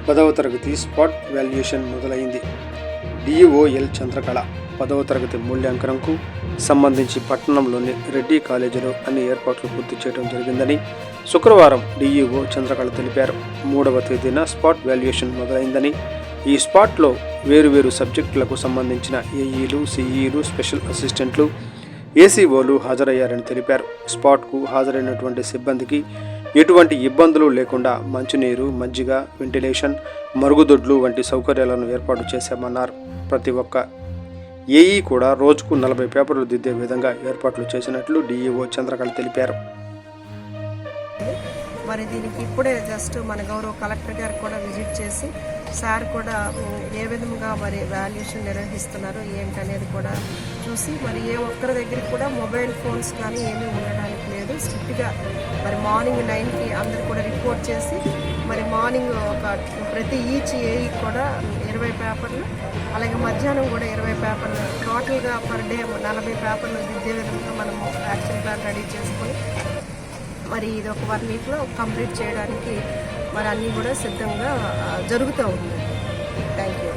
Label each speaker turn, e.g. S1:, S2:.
S1: 10వ తరగతి spot valuation మొదలైంది. డిఈఓఎల్ చంద్రకళ 10వ తరగతి మూల్యాంకనంకు సంబంధించి పట్టణంలోని రెడ్డి కాలేజీలో అన్ని ఏర్పాట్లు పూర్తి చేయడం జరిగిందని శుక్రవారం డిఈఓ చంద్రకళ తెలిపారు. 3వ తేదీన స్పాట్ వాల్యుయేషన్ మొదలైందని, ఈ స్పాట్లో వేరువేరు సబ్జెక్టులకు సంబంధించిన ఏఈలు, సిఈలు, స్పెషల్ అసిస్టెంట్లు, ఏసీఓలు హాజరయ్యారని తెలిపారు. స్పాట్కు హాజరైనటువంటి సిబ్బందికి ఎటువంటి ఇబ్బందులు లేకుండా మంచినీరు, మజ్జిగ, వెంటిలేషన్, మరుగుదొడ్లు వంటి సౌకర్యాలను ఏర్పాటు చేశామన్నారు. ప్రతి ఒక్క ఏఈ కూడా రోజుకు 40 పేపర్లు దిద్దే విధంగా ఏర్పాట్లు చేసినట్లు డిఈఓ చంద్రకళ తెలిపారు.
S2: మరి దీనికి ఇప్పుడే జస్ట్ మన గౌరవ కలెక్టర్ గారు కూడా విజిట్ చేసి సార్ కూడా ఏ విధంగా మరి వాల్యుయేషన్ నిర్వహిస్తున్నారు ఏంటనేది కూడా చూసి, మరి ఏ ఒక్కరి దగ్గరికి కూడా మొబైల్ ఫోన్స్ కానీ ఏమీ ఉండడానికి లేదు. స్ట్రిక్ట్గా మరి మార్నింగ్ 9కి అందరు కూడా రిపోర్ట్ చేసి, మరి మార్నింగ్ ప్రతి ఈచ్ ఏఈ కూడా 20 పేపర్లు, అలాగే మధ్యాహ్నం కూడా 20 పేపర్లు, టోటల్గా పర్ డే 40 పేపర్లు దిద్దే విధంగా మనము యాక్షన్ ప్లాన్ రెడీ చేసుకొని మరి ఇది ఒక 1 వీక్లో కంప్లీట్ చేయడానికి మరి అన్నీ కూడా సిద్ధంగా జరుగుతూ ఉంది. Thank you.